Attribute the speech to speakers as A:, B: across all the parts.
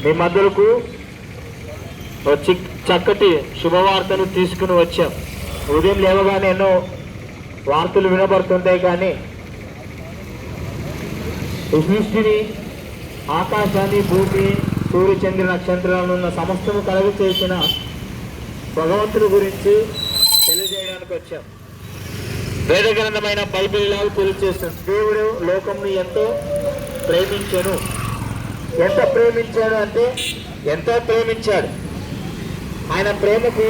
A: మీ మధ్యలకు చక్కటి శుభవార్తను తీసుకుని వచ్చాం. ఉదయం లేవగానే ఎన్నో వార్తలు వినబడుతుంటాయి, కానీ ఈ సృష్టిని, ఆకాశాన్ని, భూమి, సూర్య చంద్ర నక్షత్రాలను ఉన్న సమస్తము కలుగు చేసిన భగవంతుని గురించి తెలియజేయడానికి వచ్చాం. వేద గ్రంథమైన బైబిల్ లాగా తెలియజేస్తాం. దేవుడు లోకంని ఎంతో ప్రేమించాడు. ఎంత ప్రేమించాడు అంటే ఎంతో ప్రేమించాడు. ఆయన ప్రేమకు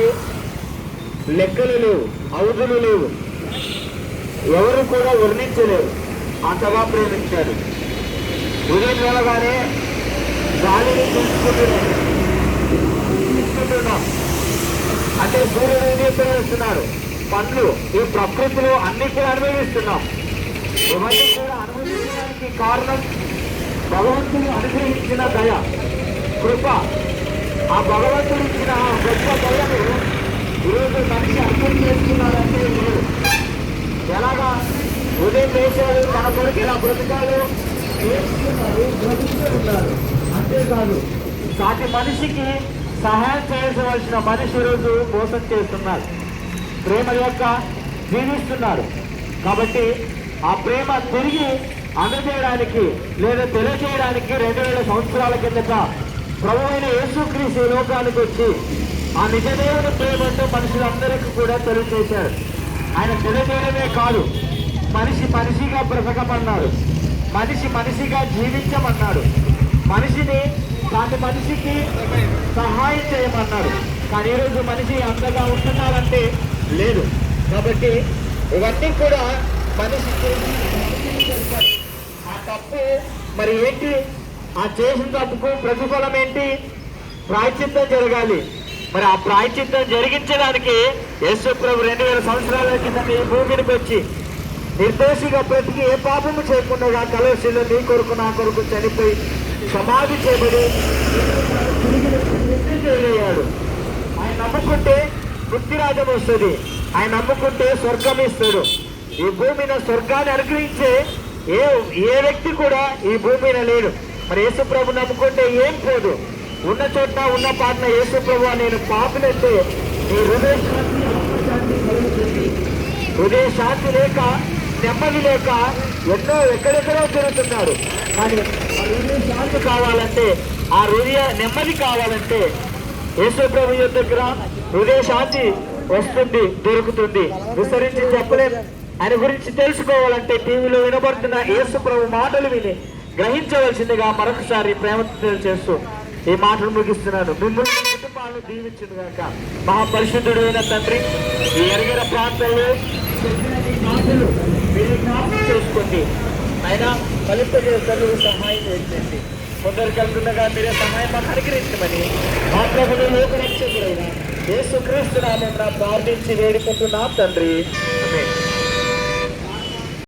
A: లెక్కలు లేవు, అవధులు లేవు, ఎవరు కూడా వర్ణించలేరు. అంతగా ప్రేమించాడు. ఉదయం వెళ్ళగానే గాలిని తీసుకుంటున్నాం అంటే సూర్యుడు ఉదయిస్తున్నాడు. పండ్లు, ఈ ప్రకృతిలో అన్ని కూడా అనుభవిస్తున్నాం. ఇవన్నీ కూడా అనుభవించడానికి కారణం భగవంతుడు అనుగ్రహించిన దయ, కృప. ఆ భగవంతుడు ఇచ్చిన గొప్ప దయను ఈరోజు మనిషి అర్థం చేస్తున్నాడంటే లేదు. ఎలాగా ఉదయం వేశాడు, తన కొడుకు ఎలా బ్రతకాలు బ్రతుకుతున్నారు. అంతేకాదు, సాటి మనిషికి సహాయం చేయవలసిన మనిషి ఈరోజు మోసం చేస్తున్నారు. ప్రేమ యొక్క జీవిస్తున్నారు. కాబట్టి ఆ ప్రేమ తిరిగి అందజేయడానికి లేదా తెలియజేయడానికి 2000 సంవత్సరాల కిందట ప్రభువైన యేసుక్రీస్తు లోకానికి వచ్చి ఆ నిజదేవుని ప్రేమతో మనుషులందరికీ కూడా తెలియజేశాడు. ఆయన తెలియజేయడమే కాదు, మనిషి మనిషిగా బ్రతకమన్నాడు, మనిషి మనిషిగా జీవించమన్నాడు, మనిషిని దాని మనిషికి సహాయం చేయమన్నాడు. కానీ ఈరోజు మనిషి అంతగా ఉంటున్నారంటే లేదు. కాబట్టి ఇవన్నీ కూడా మనిషి ఆ తప్పు మరి ఏంటి? ఆ చేసిన తప్పుకు ప్రతిఫలం ఏంటి? ప్రాయశ్చిత్తం జరగాలి. మరి ఆ ప్రాయశ్చిత్తం జరిగించడానికి యేసు ప్రభు 2000 సంవత్సరాల కింద ఈ భూమికి వచ్చి నిర్దోషిగా బ్రతికి ఏ పాపము చేయకుండా కలవశిలో నీ కొరకు నా కొరకు చనిపోయి సమాధి చేయబడి చేయలేయాడు. ఆయన నమ్ముకుంటే వృత్తిరాజ్యం వస్తుంది. ఆయన నమ్ముకుంటే స్వర్గం ఇస్తాడు. ఈ భూమిని స్వర్గాన్ని అనుగ్రహించే ఏ వ్యక్తి కూడా ఈ భూమిని లేడు. మరి యేసు ప్రభు నమ్ముకుంటే ఏం పోదు. ఉన్న చోట ఉన్న పాటన యేసు ప్రభు నేను పాపినట్టే నీ హృదయ శాంతి లేక నెమ్మది లేక ఎన్నో ఎక్కడెక్కడో తిరుగుతున్నాడు. కానీ ఆ హృదయ శాంతి కావాలంటే, ఆ హృదయ నెమ్మది కావాలంటే యేసు ప్రభు దగ్గర హృదయ శాంతి వస్తుంది, దొరుకుతుంది. విస్తరించి చెప్పలేం. ఆయన గురించి తెలుసుకోవాలంటే టీవీలో వినబడుతున్న యేసు ప్రభు మాటలు విని గ్రహించవలసిందిగా మరొకసారి ప్రేమతో తెలియజేస్తూ ఈ మాటలు ముగిస్తున్నాను. మిమ్మల్ని కుటుంబాలను దీవించును గాక. మహాపరిశుద్ధుడు అయిన తండ్రి, ఈ ఎరిగిన ప్రాంతాల్లో మాటలు మీరు జ్ఞాపకం చేసుకోండి. ఆయన ఫలింపజేస్తారు, సహాయం చేయండి. కొందరు కలుగుతుండగా మీరే సహాయం మాకు అనుగ్రహించమని మా ప్రభువు లోక రక్షకుడైన యేసుక్రీస్తు నామమున ప్రార్థించి వేడుకుంటున్నాం తండ్రి. ఆమేన్.